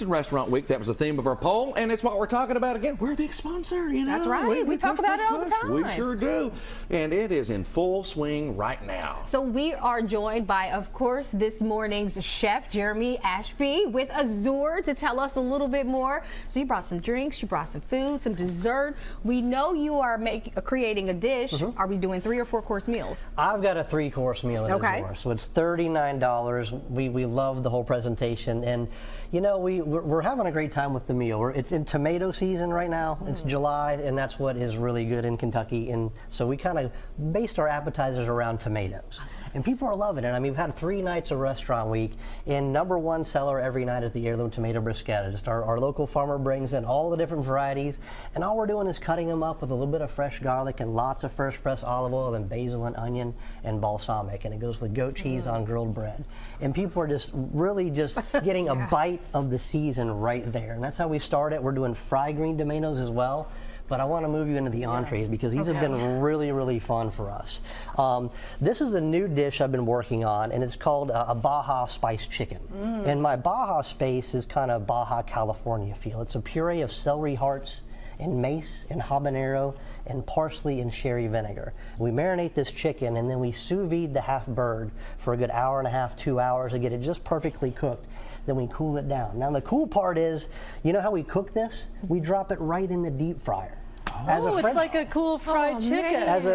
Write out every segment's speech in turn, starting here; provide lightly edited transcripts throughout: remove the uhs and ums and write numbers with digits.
Lexington Restaurant Week. That was the theme of our poll, and it's what we're talking about again. We're a big sponsor, you know. That's right. We talk about it all the time. We sure do. And it is in full swing right now. So we are joined by, of course, this morning's chef, Jeremy Ashby, with Azur to tell us a little bit more. So you brought some drinks, you brought some food, some dessert. We know you are creating a dish. Are we doing 3 or 4 course meals? I've got a 3-course meal at Azur, so it's $39. We love the whole presentation, and you know we're having a great time with the meal. It's in tomato season right now. It's July, and that's what is really good in Kentucky, and so we kind of based our appetizers around tomatoes. And people are loving it. I mean, we've had 3 nights of restaurant week, and #1 seller every night is the heirloom tomato bruschetta. Just our local farmer brings in all the different varieties, and all we're doing is cutting them up with a little bit of fresh garlic and lots of fresh pressed olive oil and basil and onion and balsamic, and it goes with goat cheese on grilled bread. And people are just really just getting a bite of the season right there. And that's how we start it. We're doing fried green tomatoes as well. But I want to move you into the entrees because these have been really, really fun for us. This is a new dish I've been working on, and it's called a Baja spiced chicken. And my Baja space is kind of Baja California feel. It's a puree of celery hearts and mace and habanero and parsley and sherry vinegar. We marinate this chicken, and then we sous vide the half bird for a good hour and a half, 2 hours to get it just perfectly cooked. Then we cool it down. Now the cool part is, you know how we cook this? We drop it right in the deep fryer. It's like a cool fried chicken. As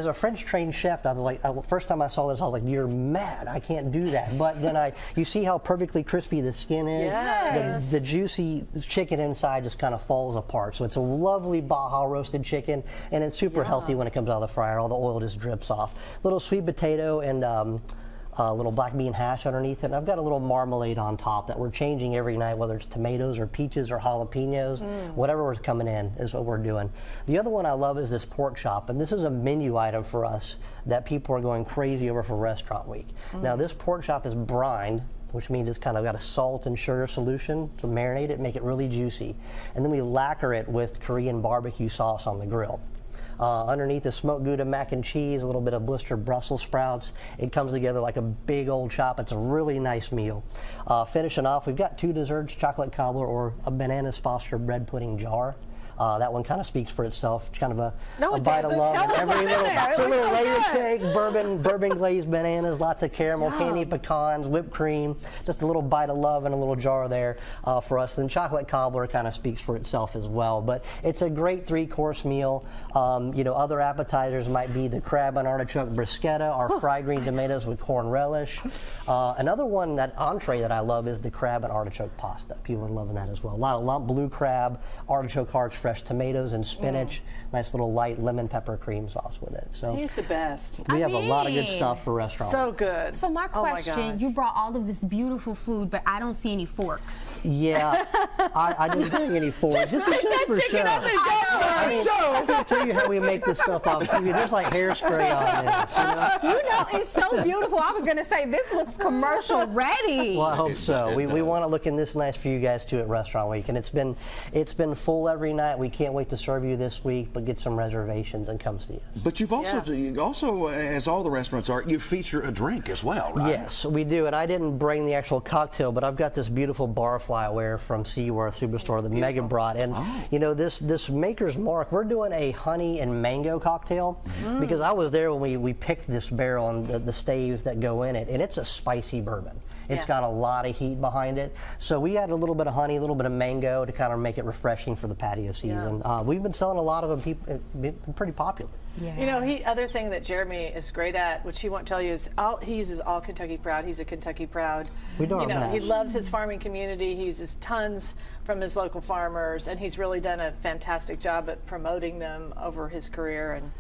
a French trained chef, I was like, first time I saw this, I was like, you're mad, I can't do that. But then you see how perfectly crispy the skin is? Yes. The juicy chicken inside just kind of falls apart. So it's a lovely Baja roasted chicken, and it's super healthy when it comes out of the fryer. All the oil just drips off. Little sweet potato and a little black bean hash underneath it. And I've got a little marmalade on top that we're changing every night, whether it's tomatoes or peaches or jalapenos, whatever was coming in is what we're doing. The other one I love is this pork chop, and this is a menu item for us that people are going crazy over for restaurant week. Now this pork chop is brined, which means it's kind of got a salt and sugar solution to marinate it, make it really juicy. And then we lacquer it with Korean barbecue sauce on the grill. Underneath is smoked Gouda mac and cheese, a little bit of blistered Brussels sprouts. It comes together like a big old chop. It's a really nice meal. Finishing off, we've got 2 desserts, chocolate cobbler or a bananas Foster bread pudding jar. That one kind of speaks for itself. It's kind of a bite of love. It's a little layer cake, bourbon glazed bananas, lots of caramel, candy pecans, whipped cream. Just a little bite of love and a little jar there for us. Then chocolate cobbler kind of speaks for itself as well. But it's a great 3-course meal. You know, other appetizers might be the crab and artichoke bruschetta, our fried green tomatoes with corn relish. Another one, that entree that I love, is the crab and artichoke pasta. People are loving that as well. A lot of lump blue crab, artichoke hearts, fresh tomatoes and spinach, nice little light lemon pepper cream sauce with it. So he's the best. We have a lot of good stuff for restaurants. So good. So my question, you brought all of this beautiful food, but I don't see any forks. Yeah, I didn't bring any forks. This is just for show. I can't tell you how we make this stuff off TV. There's like hairspray on this. You know, it's so beautiful. I was going to say, this looks commercial ready. Well, I hope so. We want it looking this nice for you guys too at Restaurant Week, and it's been full every night. We can't wait to serve you this week, but get some reservations and come see us. But you've also, as all the restaurants are, you feature a drink as well, right? Yes, we do. And I didn't bring the actual cocktail, but I've got this beautiful barflyware from Seaworth Superstore that Megan brought. And you know, this Maker's Mark, we're doing a honey and mango cocktail because I was there when we picked this barrel and the staves that go in it, and it's a spicy bourbon. It's got a lot of heat behind it. So we add a little bit of honey, a little bit of mango to kind of make it refring for the patio season. We've been selling a lot of them. Been pretty popular. Yeah. You know, other thing that Jeremy is great at, which he won't tell you, is he uses all Kentucky Proud. He's a Kentucky Proud. We do our best. He loves his farming community. He uses tons from his local farmers, and he's really done a fantastic job at promoting them over his career. And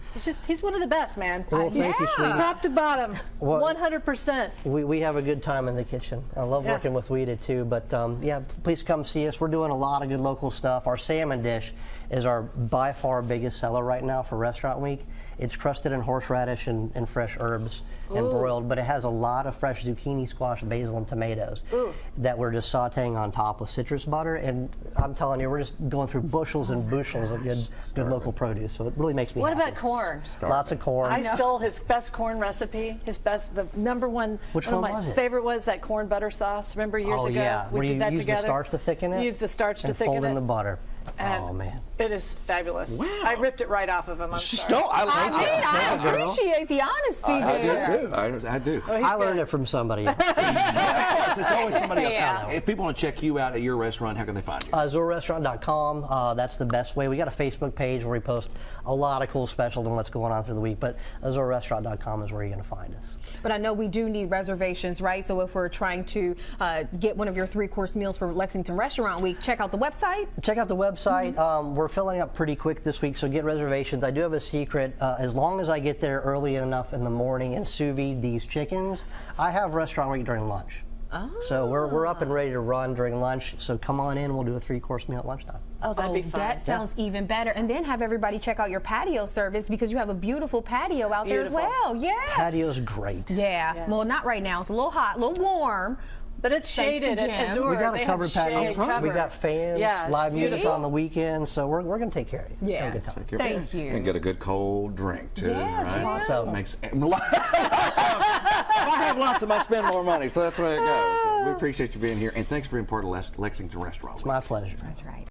he's one of the best, man. Well, thank you, sweetie. Top to bottom, 100%. We have a good time in the kitchen. I love working with Weta too. But yeah, please come see us. We're doing a lot of good local stuff. Our salmon dish is our by far biggest seller right now for Restaurant Week. It's crusted in horseradish and fresh herbs and broiled, but it has a lot of fresh zucchini, squash, basil, and tomatoes that we're just sauteing on top with citrus butter. And I'm telling you, we're just going through bushels and bushels of good local produce. So it really makes me What happy. about corn? Lots of corn. I stole his best corn recipe. The number one. Which one of one my was it? favorite was that corn butter sauce. Remember years Oh ago? yeah, We where did you that use together. the starch to thicken it. Use the starch to and thicken fold in it. the butter. And oh man, it is fabulous. Wow. I ripped it right off of him. I'm sorry. No, I girl. appreciate the honesty I there. do too. I do. I learned it from somebody. Of course, it's always somebody else. Yeah. If people want to check you out at your restaurant, how can they find you? AzurRestaurant.com. That's the best way. We got a Facebook page where we post a lot of cool specials and what's going on through the week. But AzurRestaurant.com is where you're going to find us. But I know we do need reservations, right? So if we're trying to get one of your 3-course meals for Lexington Restaurant Week, check out the website. Check out the website. We're filling up pretty quick this week, so get reservations. I do have a secret. As long as I get there early enough in the morning and sous vide these chickens, I have restaurant week during lunch. So we're up and ready to run during lunch. So come on in. We'll do a 3-course meal at lunchtime. Oh, that'd be fun. That sounds even better. And then have everybody check out your patio service because you have a beautiful patio out there as Beautiful. well. Yeah. Patio's great. Yeah. Well, not right now. It's a little hot, a little warm. But it's Thanks to shaded at Jim. Azur. We got They a have covered patio. shade cover. We got fans, Yeah, live music see? on the weekend. So we're going to take care of you. Yeah. Have a good time. Thank you. And get a good cold drink too, Yeah, right? lots of them. Makes if I have lots of them, I spend more money, so that's the way it goes. So we appreciate you being here, and thanks for being part of Lexington Restaurant. It's my pleasure. That's right.